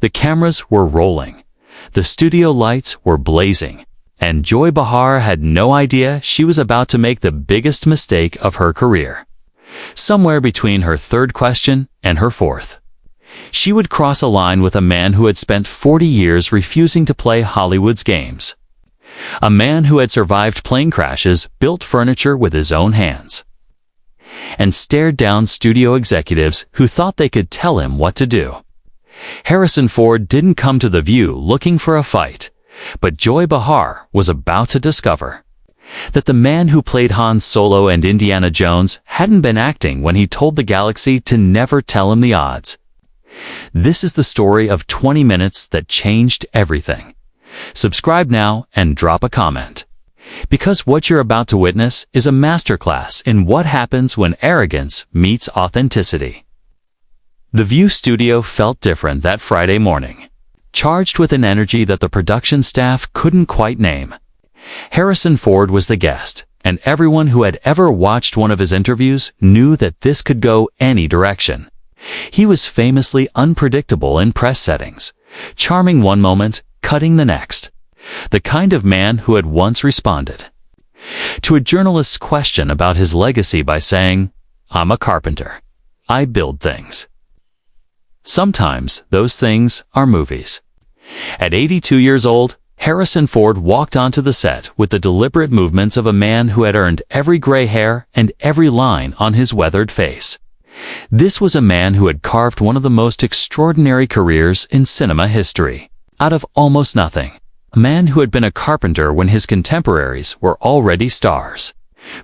The cameras were rolling. The studio lights were blazing. And Joy Behar had no idea she was about to make the biggest mistake of her career. Somewhere between her third question and her fourth, she would cross a line with a man who had spent 40 years refusing to play Hollywood's games. A man who had survived plane crashes, built furniture with his own hands, and stared down studio executives who thought they could tell him what to do. Harrison Ford didn't come to The View looking for a fight, but Joy Behar was about to discover that the man who played Han Solo and Indiana Jones hadn't been acting when he told the galaxy to never tell him the odds. This is the story of 20 minutes that changed everything. Subscribe now and drop a comment, because what you're about to witness is a masterclass in what happens when arrogance meets authenticity. The View studio felt different that Friday morning, charged with an energy that the production staff couldn't quite name. Harrison Ford was the guest, and everyone who had ever watched one of his interviews knew that this could go any direction. He was famously unpredictable in press settings, charming one moment, cutting the next. The kind of man who had once responded to a journalist's question about his legacy by saying, "I'm a carpenter. I build things." Sometimes those things are movies. At 82 years old, Harrison Ford walked onto the set with the deliberate movements of a man who had earned every gray hair and every line on his weathered face. This was a man who had carved one of the most extraordinary careers in cinema history, out of almost nothing. A man who had been a carpenter when his contemporaries were already stars,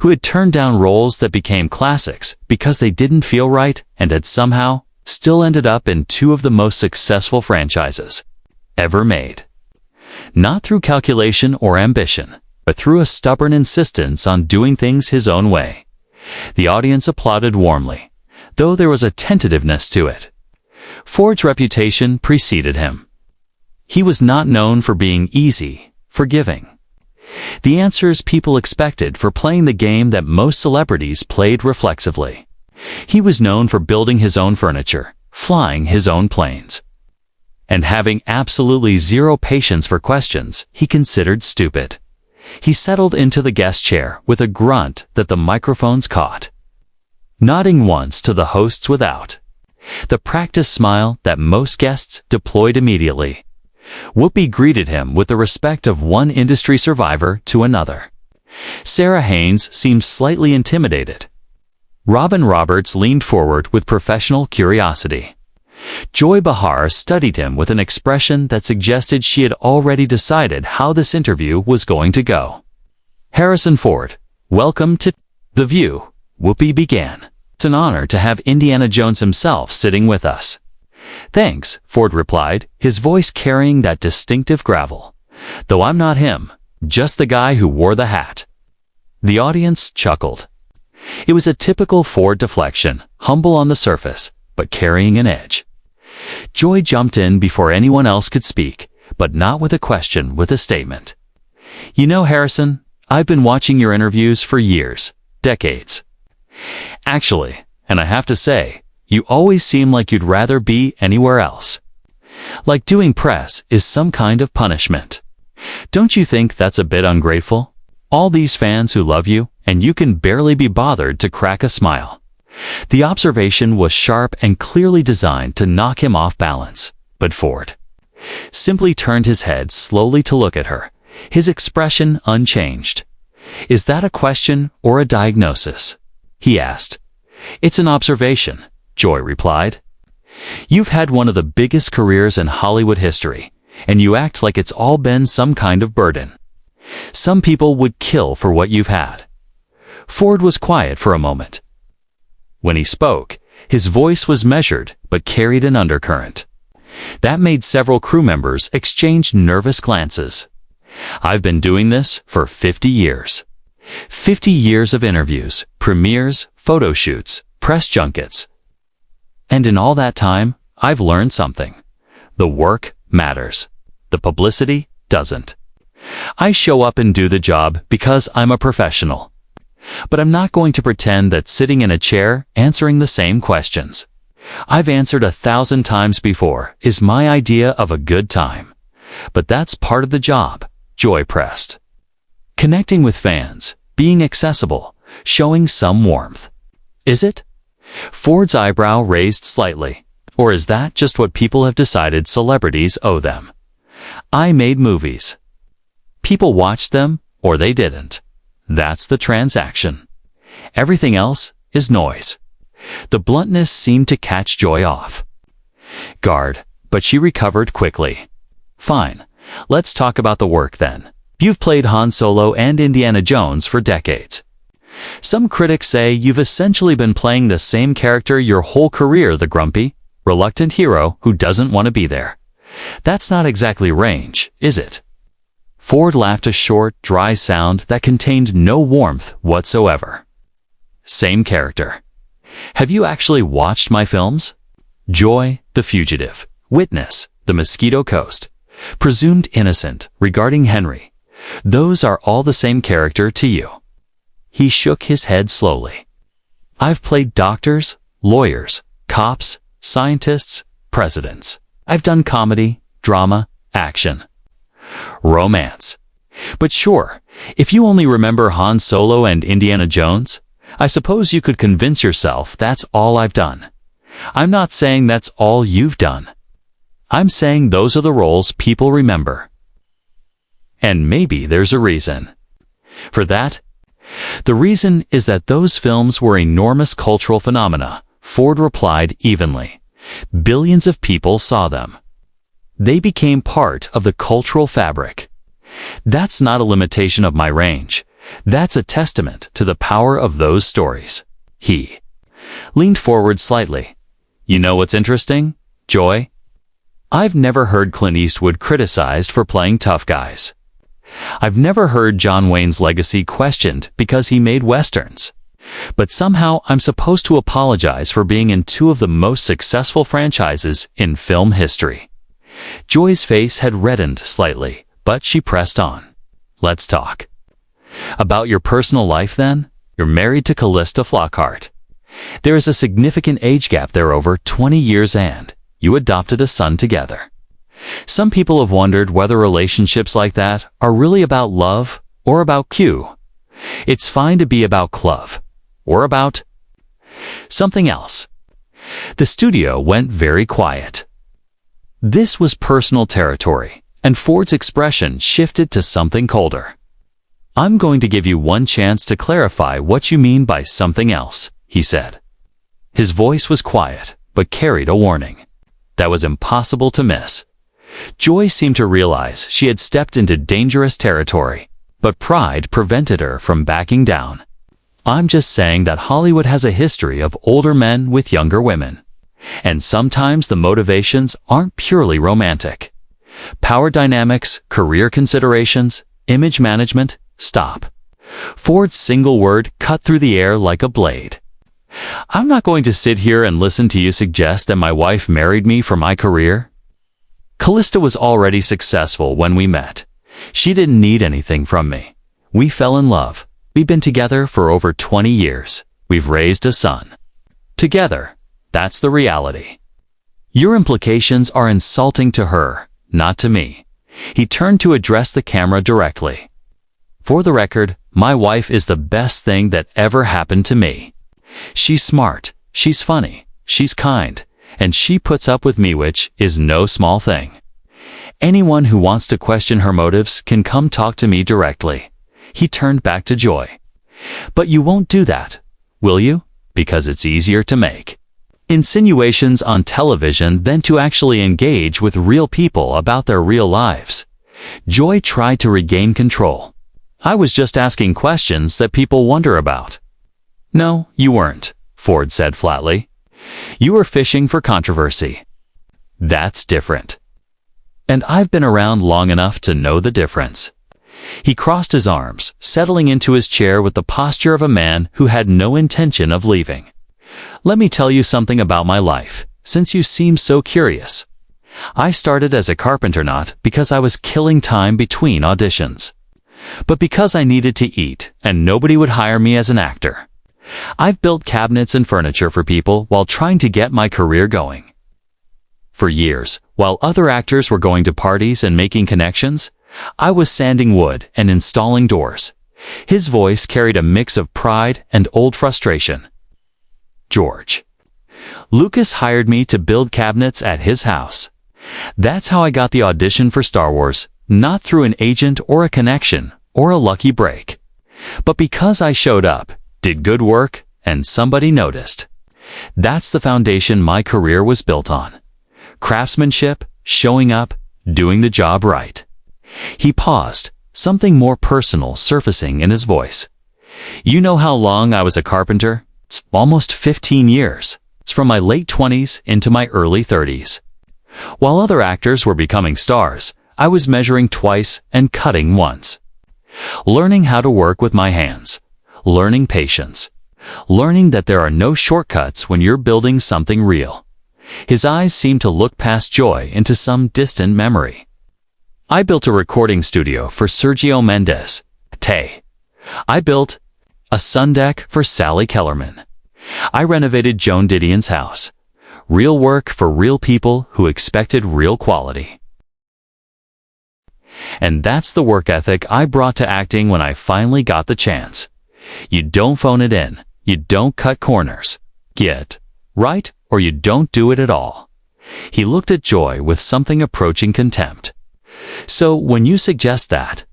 who had turned down roles that became classics because they didn't feel right and had somehow still ended up in two of the most successful franchises ever made. Not through calculation or ambition, but through a stubborn insistence on doing things his own way. The audience applauded warmly, though there was a tentativeness to it. Ford's reputation preceded him. He was not known for being easy, forgiving. The answers people expected for playing the game that most celebrities played reflexively. He was known for building his own furniture, flying his own planes, and having absolutely zero patience for questions he considered stupid. He settled into the guest chair with a grunt that the microphones caught, nodding once to the hosts without, the practiced smile that most guests deployed immediately. Whoopi greeted him with the respect of one industry survivor to another. Sarah Haynes seemed slightly intimidated. Robin Roberts leaned forward with professional curiosity. Joy Behar studied him with an expression that suggested she had already decided how this interview was going to go. "Harrison Ford, welcome to The View," Whoopi began. "It's an honor to have Indiana Jones himself sitting with us." "Thanks," Ford replied, his voice carrying that distinctive gravel. "Though I'm not him, just the guy who wore the hat." The audience chuckled. It was a typical Ford deflection, humble on the surface, but carrying an edge. Joy jumped in before anyone else could speak, but not with a question, with a statement. "You know, Harrison, I've been watching your interviews for years, decades. Actually, and I have to say, you always seem like you'd rather be anywhere else. Like doing press is some kind of punishment. Don't you think that's a bit ungrateful? All these fans who love you, and you can barely be bothered to crack a smile." The observation was sharp and clearly designed to knock him off balance, but Ford simply turned his head slowly to look at her, his expression unchanged. "Is that a question or a diagnosis?" he asked. "It's an observation," Joy replied. "You've had one of the biggest careers in Hollywood history, and you act like it's all been some kind of burden. Some people would kill for what you've had." Ford was quiet for a moment. When he spoke, his voice was measured but carried an undercurrent. That made several crew members exchange nervous glances. "I've been doing this for 50 years. 50 years of interviews, premieres, photo shoots, press junkets. And in all that time, I've learned something. The work matters. The publicity doesn't. I show up and do the job because I'm a professional. But I'm not going to pretend that sitting in a chair answering the same questions I've answered 1,000 times before, is my idea of a good time. But that's part of the job, Joy pressed. Connecting with fans, being accessible, showing some warmth. Is it? Ford's eyebrow raised slightly. Or is that just what people have decided celebrities owe them? I made movies. People watched them, or they didn't. That's the transaction. Everything else is noise. The bluntness seemed to catch Joy off guard, but she recovered quickly. Fine, let's talk about the work then. You've played Han Solo and Indiana Jones for decades. Some critics say you've essentially been playing the same character your whole career, the grumpy, reluctant hero who doesn't want to be there. That's not exactly range, is it? Ford laughed, a short, dry sound that contained no warmth whatsoever. Same character. Have you actually watched my films? Joy, The Fugitive, Witness, The Mosquito Coast, Presumed Innocent, Regarding Henry. Those are all the same character to you. He shook his head slowly. I've played doctors, lawyers, cops, scientists, presidents. I've done comedy, drama, action, romance. But sure, if you only remember Han Solo and Indiana Jones, I suppose you could convince yourself that's all I've done. I'm not saying that's all you've done. I'm saying those are the roles people remember. And maybe there's a reason for that. The reason is that those films were enormous cultural phenomena, Ford replied evenly. Billions of people saw them. They became part of the cultural fabric. That's not a limitation of my range. That's a testament to the power of those stories. He leaned forward slightly. You know what's interesting, Joy? I've never heard Clint Eastwood criticized for playing tough guys. I've never heard John Wayne's legacy questioned because he made westerns. But somehow I'm supposed to apologize for being in two of the most successful franchises in film history. Joy's face had reddened slightly, but she pressed on. Let's talk. About your personal life then? You're married to Callista Flockhart. There is a significant age gap there, over 20 years, and you adopted a son together. Some people have wondered whether relationships like that are really about love or about Q. It's fine to be about Clove. Or about something else. The studio went very quiet. This was personal territory, and Ford's expression shifted to something colder. I'm going to give you one chance to clarify what you mean by something else, he said. His voice was quiet, but carried a warning. That was impossible to miss. Joy seemed to realize she had stepped into dangerous territory, but pride prevented her from backing down. I'm just saying that Hollywood has a history of older men with younger women. And sometimes the motivations aren't purely romantic. Power dynamics, career considerations, image management, stop. Ford's single word cut through the air like a blade. I'm not going to sit here and listen to you suggest that my wife married me for my career. Callista was already successful when we met. She didn't need anything from me. We fell in love. We've been together for over 20 years. We've raised a son. Together. That's the reality. Your implications are insulting to her, not to me. He turned to address the camera directly. For the record, my wife is the best thing that ever happened to me. She's smart, she's funny, she's kind, and she puts up with me, which is no small thing. Anyone who wants to question her motives can come talk to me directly. He turned back to Joy. But you won't do that, will you? Because it's easier to make insinuations on television than to actually engage with real people about their real lives. Joy tried to regain control. I was just asking questions that people wonder about. No, you weren't, Ford said flatly. You were fishing for controversy. That's different. And I've been around long enough to know the difference. He crossed his arms, settling into his chair with the posture of a man who had no intention of leaving. Let me tell you something about my life, since you seem so curious. I started as a carpenter not because I was killing time between auditions, but because I needed to eat and nobody would hire me as an actor. I've built cabinets and furniture for people while trying to get my career going. For years, while other actors were going to parties and making connections, I was sanding wood and installing doors. His voice carried a mix of pride and old frustration. George. Lucas hired me to build cabinets at his house. That's how I got the audition for Star Wars, not through an agent or a connection or a lucky break, but because I showed up, did good work, and somebody noticed. That's the foundation my career was built on. Craftsmanship, showing up, doing the job right. He paused, something more personal surfacing in his voice. You know how long I was a carpenter? It's almost 15 years. It's from my late 20s into my early 30s. While other actors were becoming stars, I was measuring twice and cutting once. Learning how to work with my hands. Learning patience. Learning that there are no shortcuts when you're building something real. His eyes seemed to look past Joy into some distant memory. I built a recording studio for Sergio Mendes. I built a sun deck for Sally Kellerman. I renovated Joan Didion's house. Real work for real people who expected real quality. And that's the work ethic I brought to acting when I finally got the chance. You don't phone it in. You don't cut corners. Get right, or you don't do it at all. He looked at Joy with something approaching contempt. So when you suggest that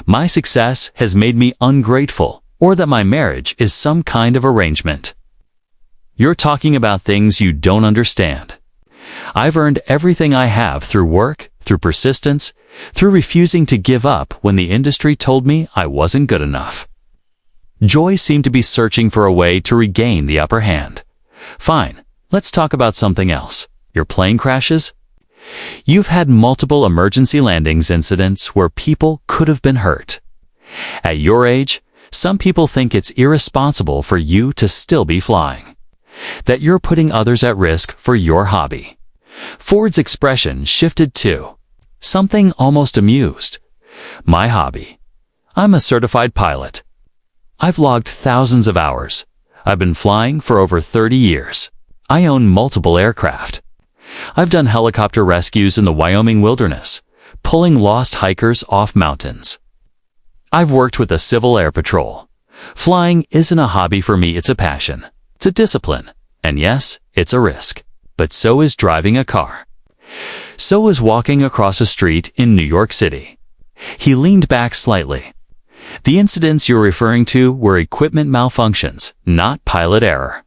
my success has made me ungrateful, or that my marriage is some kind of arrangement, you're talking about things you don't understand. I've earned everything I have through work, through persistence, through refusing to give up when the industry told me I wasn't good enough. Joy seemed to be searching for a way to regain the upper hand. Fine, let's talk about something else. Your plane crashes? You've had multiple emergency landings incidents where people could have been hurt. At your age, some people think it's irresponsible for you to still be flying. That you're putting others at risk for your hobby. Ford's expression shifted to something almost amused. My hobby. I'm a certified pilot. I've logged thousands of hours. I've been flying for over 30 years. I own multiple aircraft. I've done helicopter rescues in the Wyoming wilderness, pulling lost hikers off mountains. I've worked with the Civil Air Patrol. Flying isn't a hobby for me, it's a passion. It's a discipline. And yes, it's a risk. But so is driving a car. So is walking across a street in New York City. He leaned back slightly. The incidents you're referring to were equipment malfunctions, not pilot error.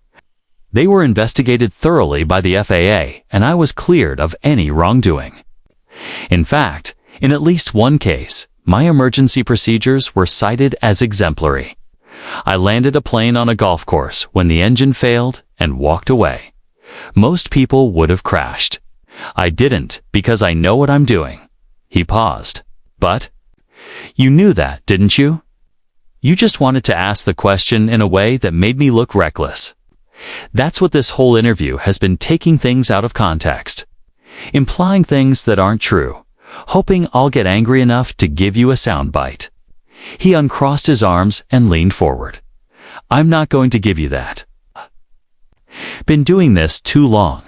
They were investigated thoroughly by the FAA, and I was cleared of any wrongdoing. In fact, in at least one case, my emergency procedures were cited as exemplary. I landed a plane on a golf course when the engine failed and walked away. Most people would have crashed. I didn't because I know what I'm doing. He paused. But you knew that, didn't you? You just wanted to ask the question in a way that made me look reckless. That's what this whole interview has been, taking things out of context, implying things that aren't true, hoping I'll get angry enough to give you a soundbite. He uncrossed his arms and leaned forward. I'm not going to give you that. Been doing this too long.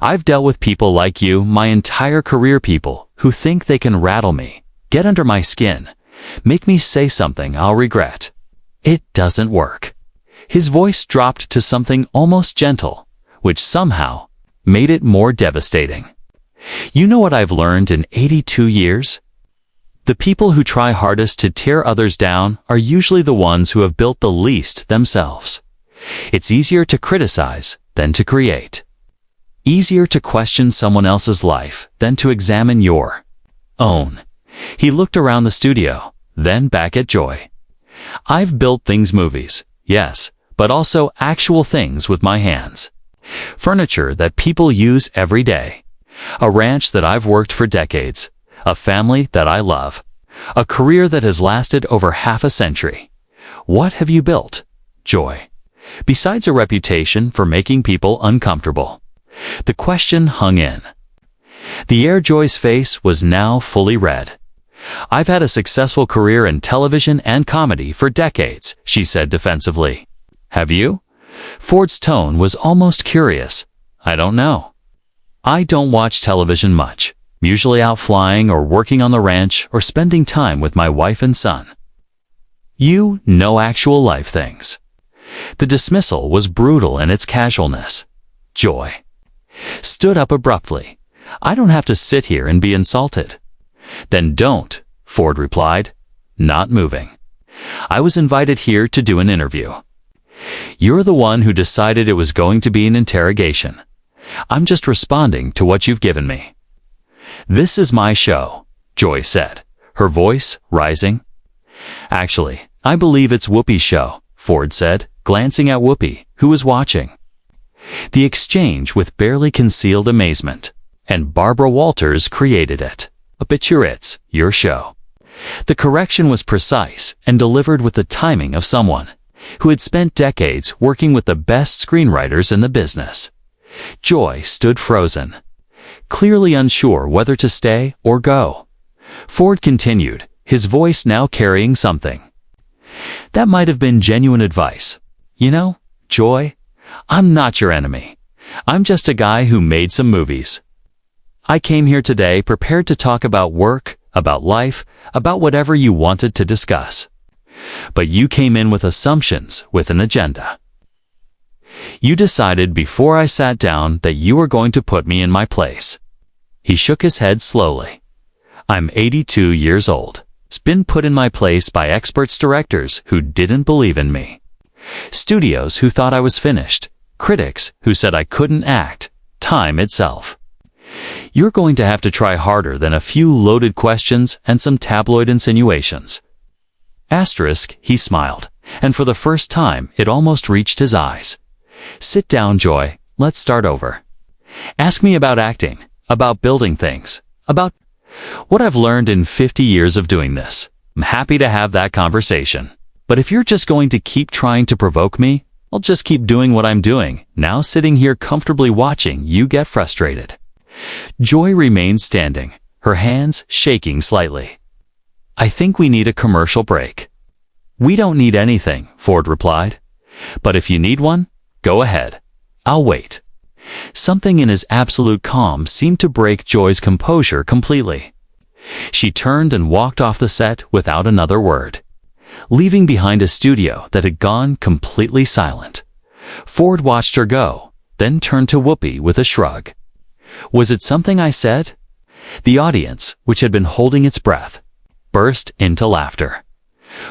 I've dealt with people like you my entire career, people who think they can rattle me, get under my skin, make me say something I'll regret. It doesn't work. His voice dropped to something almost gentle, which somehow made it more devastating. You know what I've learned in 82 years? The people who try hardest to tear others down are usually the ones who have built the least themselves. It's easier to criticize than to create. Easier to question someone else's life than to examine your own. He looked around the studio, then back at Joy. I've built things, movies, yes, but also actual things with my hands. Furniture that people use every day. A ranch that I've worked for decades. A family that I love. A career that has lasted over half a century. What have you built, Joy? Besides a reputation for making people uncomfortable. The question hung in the air. Joy's face was now fully red. I've had a successful career in television and comedy for decades, she said defensively. Have you? Ford's tone was almost curious. I don't know. I don't watch television much, usually out flying or working on the ranch or spending time with my wife and son. You know actual life things. The dismissal was brutal in its casualness. Joy stood up abruptly. I don't have to sit here and be insulted. Then don't, Ford replied, not moving. I was invited here to do an interview. You're the one who decided it was going to be an interrogation. I'm just responding to what you've given me. This is my show, Joy said, her voice rising. Actually, I believe it's Whoopi's show, Ford said, glancing at Whoopi, who was watching. The exchange with barely concealed amazement, and Barbara Walters created it. A bit it's your show. The correction was precise and delivered with the timing of someone who had spent decades working with the best screenwriters in the business. Joy stood frozen, clearly unsure whether to stay or go. Ford continued, his voice now carrying something. That might have been genuine advice. You know, Joy, I'm not your enemy. I'm just a guy who made some movies. I came here today prepared to talk about work, about life, about whatever you wanted to discuss. But you came in with assumptions, with an agenda. You decided before I sat down that you were going to put me in my place. He shook his head slowly. I'm 82 years old. It's been put in my place by experts directors who didn't believe in me. Studios who thought I was finished. Critics who said I couldn't act. Time itself. You're going to have to try harder than a few loaded questions and some tabloid insinuations. Asterisk, he smiled, and for the first time it almost reached his eyes. Sit down, Joy, let's start over. Ask me about acting, about building things, about what I've learned in 50 years of doing this. I'm happy to have that conversation. But if you're just going to keep trying to provoke me, I'll just keep doing what I'm doing, now sitting here comfortably watching you get frustrated. Joy remained standing, her hands shaking slightly. I think we need a commercial break. We don't need anything, Ford replied. But if you need one, go ahead. I'll wait. Something in his absolute calm seemed to break Joy's composure completely. She turned and walked off the set without another word, leaving behind a studio that had gone completely silent. Ford watched her go, then turned to Whoopi with a shrug. Was it something I said? The audience, which had been holding its breath, burst into laughter.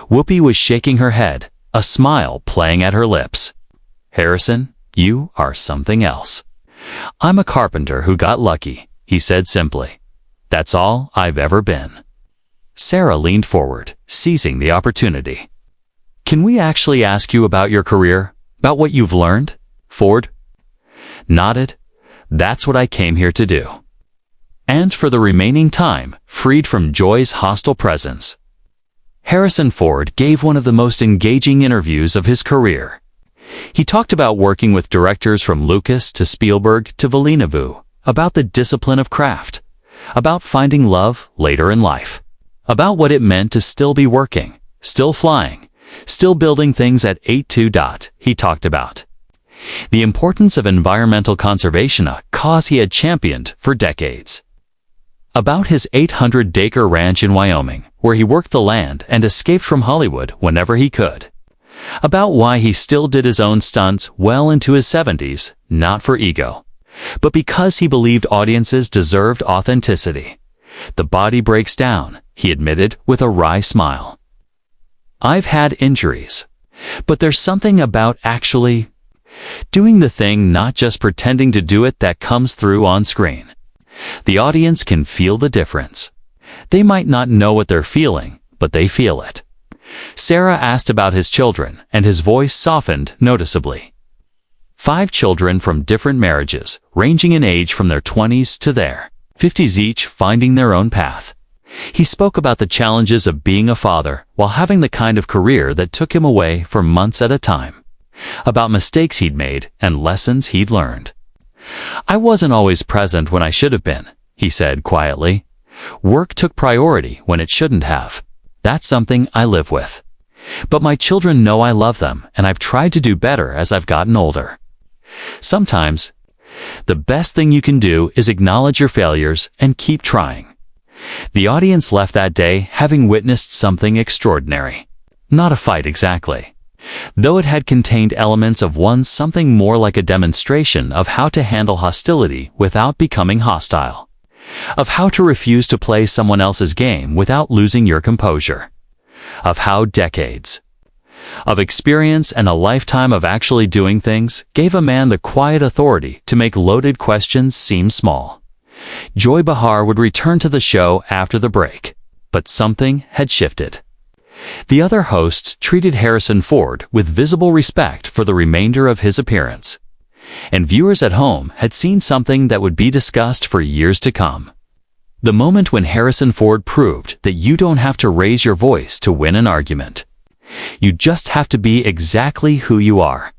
Whoopi was shaking her head, a smile playing at her lips. Harrison, you are something else. I'm a carpenter who got lucky, he said simply. That's all I've ever been. Sarah leaned forward, seizing the opportunity. Can we actually ask you about your career? About what you've learned? Ford nodded. That's what I came here to do. And for the remaining time, freed from Joy's hostile presence. Harrison Ford gave one of the most engaging interviews of his career. He talked about working with directors from Lucas to Spielberg to Villeneuve, about the discipline of craft, about finding love later in life, about what it meant to still be working, still flying, still building things at 82. He talked about the importance of environmental conservation, a cause he had championed for decades. About his 800-acre ranch in Wyoming, where he worked the land and escaped from Hollywood whenever he could. About why he still did his own stunts well into his 70s, not for ego, but because he believed audiences deserved authenticity. The body breaks down, he admitted with a wry smile. I've had injuries, but there's something about actually doing the thing, not just pretending to do it, that comes through on screen. The audience can feel the difference. They might not know what they're feeling, but they feel it. Sarah asked about his children, and his voice softened noticeably. 5 children from different marriages, ranging in age from their 20s to their 50s, each finding their own path. He spoke about the challenges of being a father while having the kind of career that took him away for months at a time, about mistakes he'd made and lessons he'd learned. I wasn't always present when I should have been, he said quietly. Work took priority when it shouldn't have. That's something I live with. But my children know I love them, and I've tried to do better as I've gotten older. Sometimes, the best thing you can do is acknowledge your failures and keep trying. The audience left that day having witnessed something extraordinary. Not a fight exactly, though it had contained elements of something more like a demonstration of how to handle hostility without becoming hostile, of how to refuse to play someone else's game without losing your composure, of how decades of experience and a lifetime of actually doing things gave a man the quiet authority to make loaded questions seem small. Joy Behar would return to the show after the break, but something had shifted. The other hosts treated Harrison Ford with visible respect for the remainder of his appearance, and viewers at home had seen something that would be discussed for years to come. The moment when Harrison Ford proved that you don't have to raise your voice to win an argument. You just have to be exactly who you are.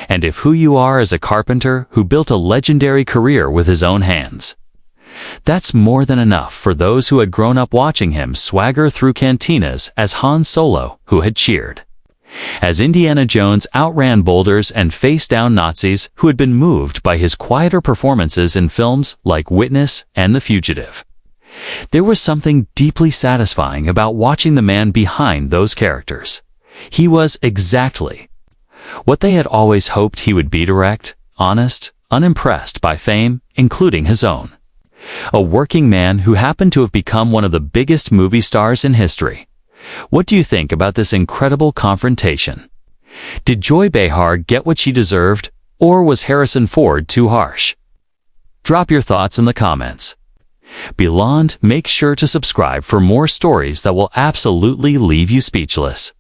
And if who you are is a carpenter who built a legendary career with his own hands, that's more than enough for those who had grown up watching him swagger through cantinas as Han Solo, who had cheered as Indiana Jones outran boulders and faced down Nazis who had been moved by his quieter performances in films like Witness and The Fugitive. There was something deeply satisfying about watching the man behind those characters. He was exactly what they had always hoped he would be: direct, honest, unimpressed by fame, including his own. A working man who happened to have become one of the biggest movie stars in history. What do you think about this incredible confrontation? Did Joy Behar get what she deserved, or was Harrison Ford too harsh? Drop your thoughts in the comments. Beyond, make sure to subscribe for more stories that will absolutely leave you speechless.